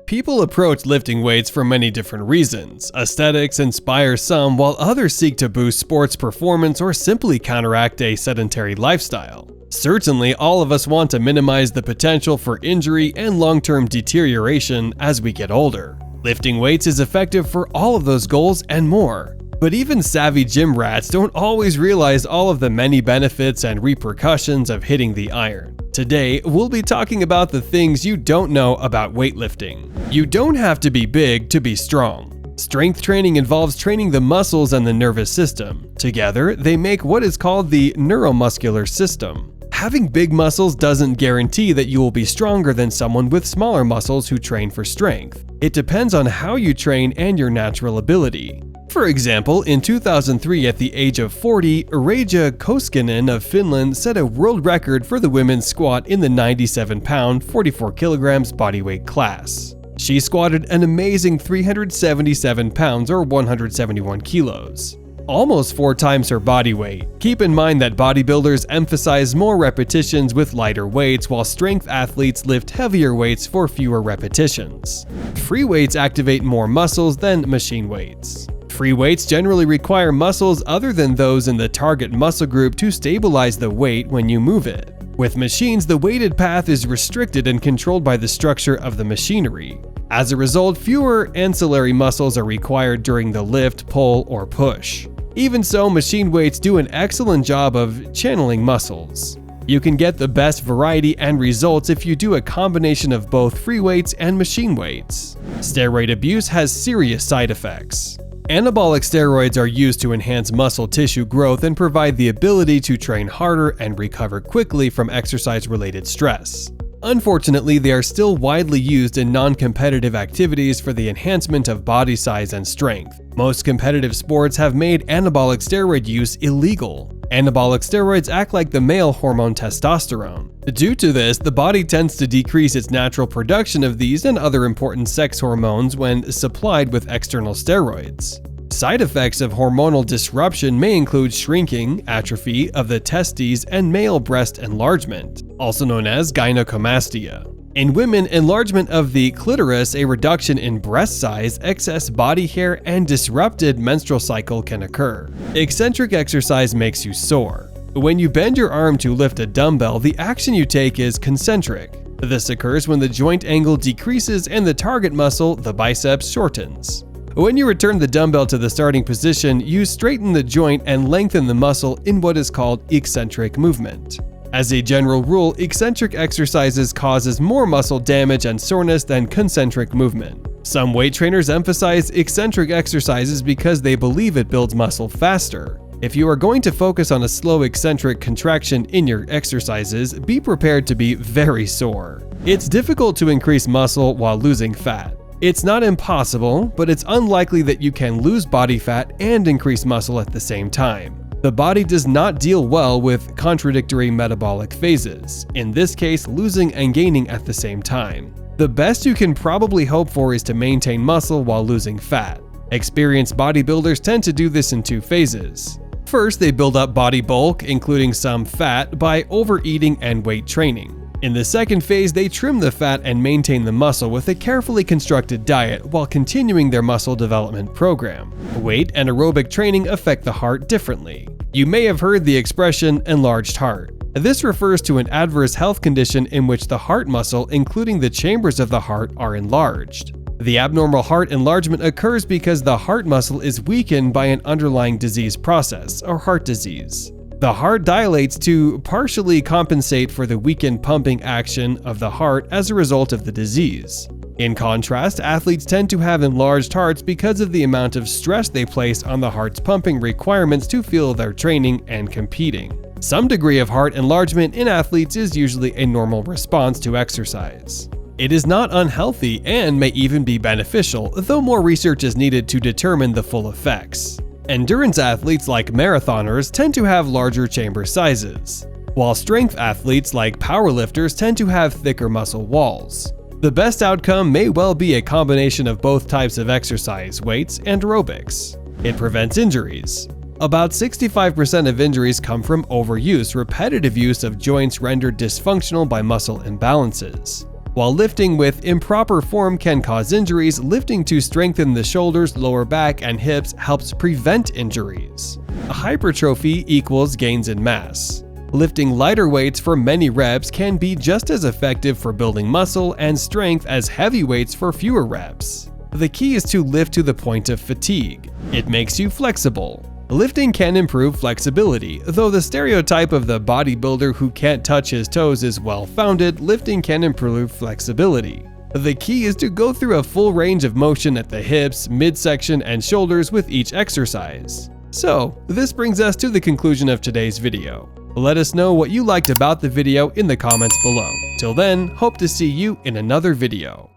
People approach lifting weights for many different reasons. Aesthetics inspire some, while others seek to boost sports performance or simply counteract a sedentary lifestyle. Certainly, all of us want to minimize the potential for injury and long-term deterioration as we get older. Lifting weights is effective for all of those goals and more. But even savvy gym rats don't always realize all of the many benefits and repercussions of hitting the iron. Today, we'll be talking about the things you don't know about weightlifting. You don't have to be big to be strong. Strength training involves training the muscles and the nervous system. Together, they make what is called the neuromuscular system. Having big muscles doesn't guarantee that you will be stronger than someone with smaller muscles who train for strength. It depends on how you train and your natural ability. For example, in 2003 at the age of 40, Reija Koskinen of Finland set a world record for the women's squat in the 97-pound, 44 kilograms bodyweight class. She squatted an amazing 377 pounds or 171 kilos. Almost 4 times her body weight. Keep in mind that bodybuilders emphasize more repetitions with lighter weights, while strength athletes lift heavier weights for fewer repetitions. Free weights activate more muscles than machine weights. Free weights generally require muscles other than those in the target muscle group to stabilize the weight when you move it. With machines, the weighted path is restricted and controlled by the structure of the machinery. As a result, fewer ancillary muscles are required during the lift, pull, or push. Even so, machine weights do an excellent job of channeling muscles. You can get the best variety and results if you do a combination of both free weights and machine weights. Steroid abuse has serious side effects. Anabolic steroids are used to enhance muscle tissue growth and provide the ability to train harder and recover quickly from exercise-related stress. Unfortunately, they are still widely used in non-competitive activities for the enhancement of body size and strength. Most competitive sports have made anabolic steroid use illegal. Anabolic steroids act like the male hormone testosterone. Due to this, the body tends to decrease its natural production of these and other important sex hormones when supplied with external steroids. Side effects of hormonal disruption may include shrinking, atrophy of the testes, and male breast enlargement, also known as gynecomastia. In women, enlargement of the clitoris, a reduction in breast size, excess body hair, and disrupted menstrual cycle can occur. Eccentric exercise makes you sore. When you bend your arm to lift a dumbbell, the action you take is concentric. This occurs when the joint angle decreases and the target muscle, the biceps, shortens. When you return the dumbbell to the starting position, you straighten the joint and lengthen the muscle in what is called eccentric movement. As a general rule, eccentric exercises causes more muscle damage and soreness than concentric movement. Some weight trainers emphasize eccentric exercises because they believe it builds muscle faster. If you are going to focus on a slow eccentric contraction in your exercises, be prepared to be very sore. It's difficult to increase muscle while losing fat. It's not impossible, but it's unlikely that you can lose body fat and increase muscle at the same time. The body does not deal well with contradictory metabolic phases, in this case losing and gaining at the same time. The best you can probably hope for is to maintain muscle while losing fat. Experienced bodybuilders tend to do this in 2 phases. First, they build up body bulk, including some fat, by overeating and weight training. In the second phase, they trim the fat and maintain the muscle with a carefully constructed diet while continuing their muscle development program. Weight and aerobic training affect the heart differently. You may have heard the expression enlarged heart. This refers to an adverse health condition in which the heart muscle, including the chambers of the heart, are enlarged. The abnormal heart enlargement occurs because the heart muscle is weakened by an underlying disease process, or heart disease. The heart dilates to partially compensate for the weakened pumping action of the heart as a result of the disease. In contrast, athletes tend to have enlarged hearts because of the amount of stress they place on the heart's pumping requirements to fuel their training and competing. Some degree of heart enlargement in athletes is usually a normal response to exercise. It is not unhealthy and may even be beneficial, though more research is needed to determine the full effects. Endurance athletes like marathoners tend to have larger chamber sizes, while strength athletes like powerlifters tend to have thicker muscle walls. The best outcome may well be a combination of both types of exercise, weights, and aerobics. It prevents injuries. About 65% of injuries come from overuse, repetitive use of joints rendered dysfunctional by muscle imbalances. While lifting with improper form can cause injuries, lifting to strengthen the shoulders, lower back, and hips helps prevent injuries. Hypertrophy equals gains in mass. Lifting lighter weights for many reps can be just as effective for building muscle and strength as heavy weights for fewer reps. The key is to lift to the point of fatigue. It makes you flexible. Lifting can improve flexibility. Though the stereotype of the bodybuilder who can't touch his toes is well-founded, lifting can improve flexibility. The key is to go through a full range of motion at the hips, midsection, and shoulders with each exercise. So, this brings us to the conclusion of today's video. Let us know what you liked about the video in the comments below. Till then, hope to see you in another video.